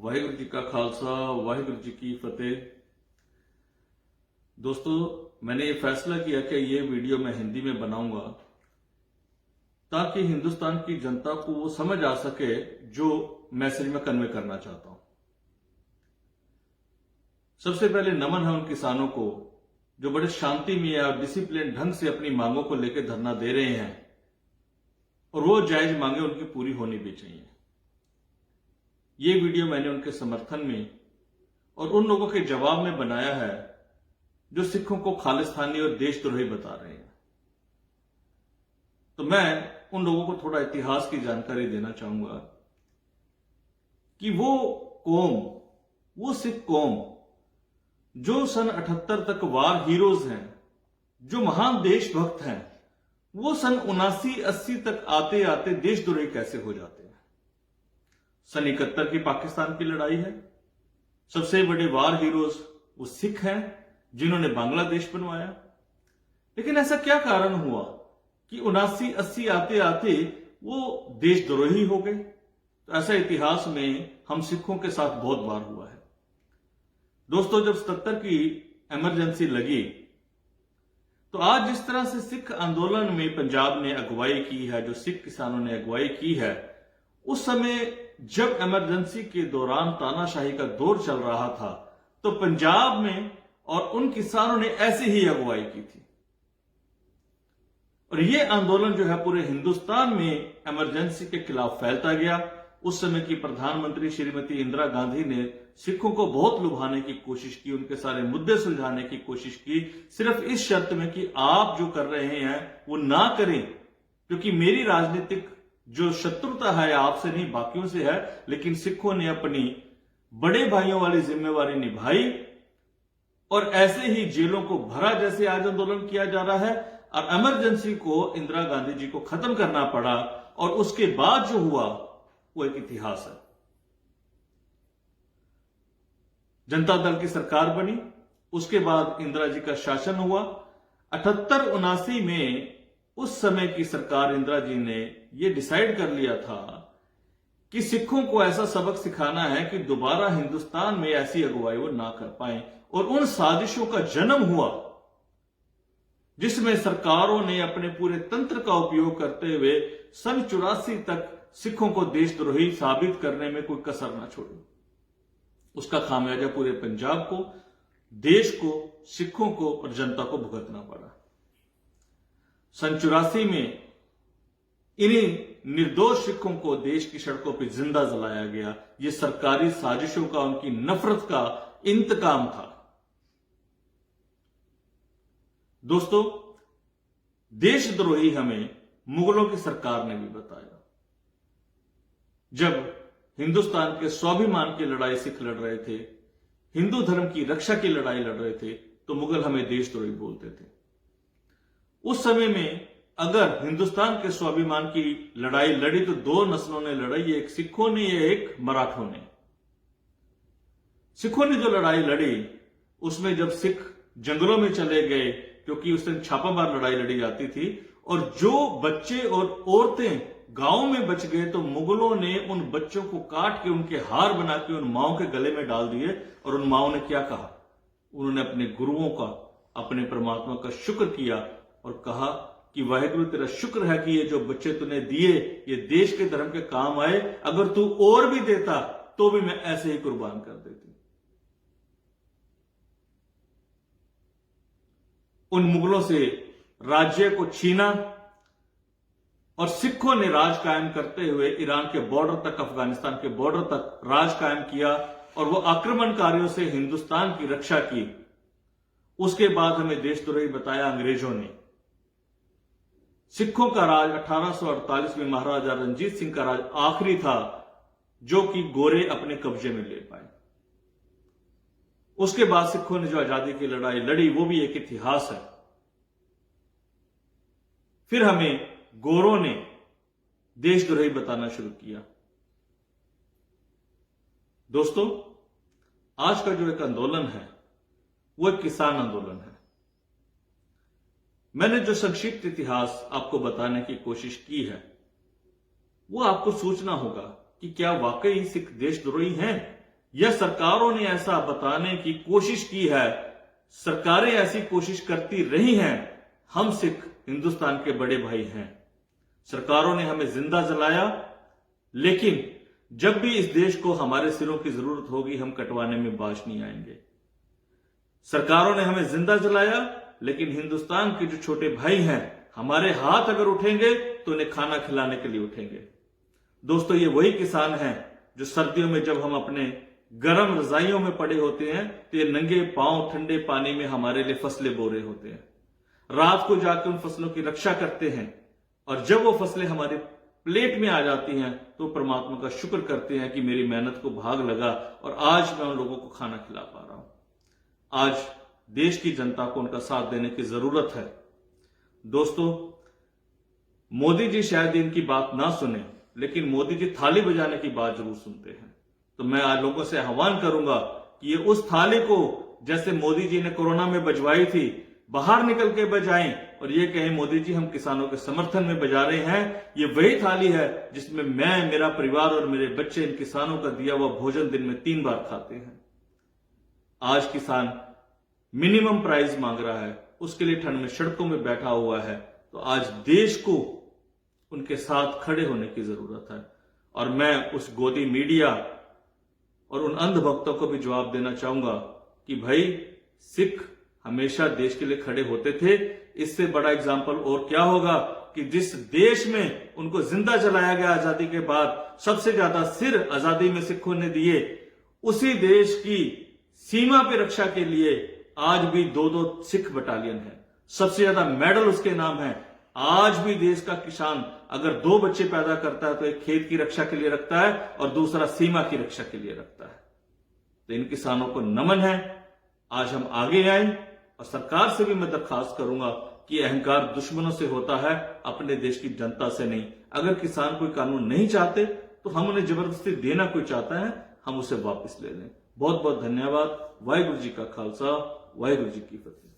वाहिगुरु जी का खालसा, वाहिगुरु जी की फतेह। दोस्तों, मैंने ये फैसला किया कि ये वीडियो मैं हिंदी में बनाऊंगा ताकि हिंदुस्तान की जनता को वो समझ आ सके जो मैसेज मैं कन्वे करना चाहता हूं। सबसे पहले नमन है उन किसानों को जो बड़े शांति में और डिसिप्लिन ढंग से अपनी मांगों को लेकर धरना दे रहे हैं, और वो जायज मांगे उनकी पूरी होनी भी चाहिए। ये वीडियो मैंने उनके समर्थन में और उन लोगों के जवाब में बनाया है जो सिखों को खालिस्तानी और देशद्रोही बता रहे हैं। तो मैं उन लोगों को थोड़ा इतिहास की जानकारी देना चाहूंगा कि वो सिख कौम जो सन 78 तक वार हीरोज हैं, जो महान देशभक्त हैं, वो सन 79-80 तक आते आते देशद्रोही कैसे हो जाते हैं। सन 71 की पाकिस्तान की लड़ाई है, सबसे बड़े वार हीरोज वो सिख हैं जिन्होंने बांग्लादेश बनवाया। लेकिन ऐसा क्या कारण हुआ कि 79-80 आते आते वो देशद्रोही हो गए? तो ऐसा इतिहास में हम सिखों के साथ बहुत बार हुआ है। दोस्तों, जब 77 की इमरजेंसी लगी तो आज जिस तरह से सिख आंदोलन में पंजाब ने अगुवाई की है, जो सिख किसानों ने अगुवाई की है, उस समय जब इमरजेंसी के दौरान तानाशाही का दौर चल रहा था तो पंजाब में और उन किसानों ने ऐसी ही अगुवाई की थी। और यह आंदोलन जो है पूरे हिंदुस्तान में इमरजेंसी के खिलाफ फैलता गया। उस समय की प्रधानमंत्री श्रीमती इंदिरा गांधी ने सिखों को बहुत लुभाने की कोशिश की, उनके सारे मुद्दे सुलझाने की कोशिश की, सिर्फ इस शर्त में कि आप जो कर रहे हैं वो ना करें, क्योंकि मेरी राजनीतिक जो शत्रुता है आपसे नहीं बाकियों से है। लेकिन सिखों ने अपनी बड़े भाइयों वाली जिम्मेवारी निभाई और ऐसे ही जेलों को भरा जैसे आज आंदोलन किया जा रहा है, और इमरजेंसी को इंदिरा गांधी जी को खत्म करना पड़ा। और उसके बाद जो हुआ वो एक इतिहास है। जनता दल की सरकार बनी, उसके बाद इंदिरा जी का शासन हुआ। 78-79 में उस समय की सरकार इंदिरा जी ने यह डिसाइड कर लिया था कि सिखों को ऐसा सबक सिखाना है कि दोबारा हिंदुस्तान में ऐसी अगुवाई वो ना कर पाए। और उन साजिशों का जन्म हुआ जिसमें सरकारों ने अपने पूरे तंत्र का उपयोग करते हुए सन 84 तक सिखों को देशद्रोही साबित करने में कोई कसर ना छोड़ी। उसका खामियाजा पूरे पंजाब को, देश को, सिखों को और जनता को भुगतना पड़ा। सन 84 में इन्हीं निर्दोष सिखों को देश की सड़कों पर जिंदा जलाया गया। यह सरकारी साजिशों का, उनकी नफरत का इंतकाम था। दोस्तों, देशद्रोही हमें मुगलों की सरकार ने भी बताया। जब हिंदुस्तान के स्वाभिमान की लड़ाई सिख लड़ रहे थे, हिंदू धर्म की रक्षा की लड़ाई लड़ रहे थे, तो मुगल हमें देशद्रोही बोलते थे। उस समय में अगर हिंदुस्तान के स्वाभिमान की लड़ाई लड़ी तो दो नस्लों ने लड़ाई, एक सिखों ने, एक मराठों ने। सिखों ने जो लड़ाई लड़ी उसमें जब सिख जंगलों में चले गए, क्योंकि उस दिन छापामार लड़ाई लड़ी जाती थी, और जो बच्चे और औरतें गांव में बच गए तो मुगलों ने उन बच्चों को काट के उनके हार बना के उन माओं के गले में डाल दिए। और उन माओं ने क्या कहा? उन्होंने अपने गुरुओं का, अपने परमात्मा का शुक्र किया और कहा कि वाहिगुरु तेरा शुक्र है कि ये जो बच्चे तूने दिए ये देश के धर्म के काम आए, अगर तू और भी देता तो भी मैं ऐसे ही कुर्बान कर देती। उन मुगलों से राज्य को छीना और सिखों ने राज कायम करते हुए ईरान के बॉर्डर तक, अफगानिस्तान के बॉर्डर तक राज कायम किया और वो आक्रमणकारियों से हिंदुस्तान की रक्षा की। उसके बाद हमें देशद्रोही बताया अंग्रेजों ने। सिखों का राज 1848 में महाराजा रणजीत सिंह का राज आखिरी था जो कि गोरे अपने कब्जे में ले पाए। उसके बाद सिखों ने जो आजादी की लड़ाई लड़ी वो भी एक इतिहास है। फिर हमें गोरों ने देशद्रोही बताना शुरू किया। दोस्तों, आज का जो एक आंदोलन है वो एक किसान आंदोलन है। मैंने जो संक्षिप्त इतिहास आपको बताने की कोशिश की है वो आपको सोचना होगा कि क्या वाकई सिख देशद्रोही हैं या सरकारों ने ऐसा बताने की कोशिश की है, सरकारें ऐसी कोशिश करती रही हैं। हम सिख हिंदुस्तान के बड़े भाई हैं। सरकारों ने हमें जिंदा जलाया, लेकिन जब भी इस देश को हमारे सिरों की जरूरत होगी, हम कटवाने में बाज नहीं आएंगे। सरकारों ने हमें जिंदा जलाया, लेकिन हिंदुस्तान के जो छोटे भाई हैं, हमारे हाथ अगर उठेंगे तो उन्हें खाना खिलाने के लिए उठेंगे। दोस्तों, ये वही किसान हैं जो सर्दियों में जब हम अपने गर्म रजाइयों में पड़े होते हैं तो ये नंगे पांव ठंडे पानी में हमारे लिए फसलें बो रहे होते हैं। रात को जाकर उन फसलों की रक्षा करते हैं, और जब वो फसलें हमारे प्लेट में आ जाती हैं तो परमात्मा का शुक्र करते हैं कि मेरी मेहनत को भाग लगा और आज मैं उन लोगों को खाना खिला पा रहा हूं। आज देश की जनता को उनका साथ देने की जरूरत है। दोस्तों, मोदी जी शायद इनकी बात ना सुने, लेकिन मोदी जी थाली बजाने की बात जरूर सुनते हैं। तो मैं आज लोगों से आह्वान करूंगा कि ये उस थाली को जैसे मोदी जी ने कोरोना में बजवाई थी, बाहर निकल के बजाएं और ये कहें मोदी जी हम किसानों के समर्थन में बजा रहे हैं। ये वही थाली है जिसमें मैं, मेरा परिवार और मेरे बच्चे इन किसानों का दिया हुआ भोजन दिन में 3 बार खाते हैं। आज किसान मिनिमम प्राइस मांग रहा है, उसके लिए ठंड में सड़कों में बैठा हुआ है। तो आज देश को उनके साथ खड़े होने की जरूरत है। और मैं उस गोदी मीडिया और उन अंधभक्तों को भी जवाब देना चाहूंगा कि भाई, सिख हमेशा देश के लिए खड़े होते थे। इससे बड़ा एग्जाम्पल और क्या होगा कि जिस देश में उनको जिंदा जलाया गया आजादी के बाद, सबसे ज्यादा सिर आजादी में सिखों ने दिए, उसी देश की सीमा पे रक्षा के लिए आज भी 2-2 सिख बटालियन है। सबसे ज्यादा मेडल उसके नाम है। आज भी देश का किसान अगर 2 बच्चे पैदा करता है तो एक खेत की रक्षा के लिए रखता है और दूसरा सीमा की रक्षा के लिए रखता है। तो इन किसानों को नमन है। आज हम आगे आए और सरकार से भी मैं दरखास्त करूंगा कि अहंकार दुश्मनों से होता है, अपने देश की जनता से नहीं। अगर किसान कोई कानून नहीं चाहते तो हम उन्हें जबरदस्ती देना कोई चाहता है, हम उसे वापस ले लें। बहुत बहुत धन्यवाद। वाहिगुरु जी का खालसा, वाहिगुरु जी की फतेह।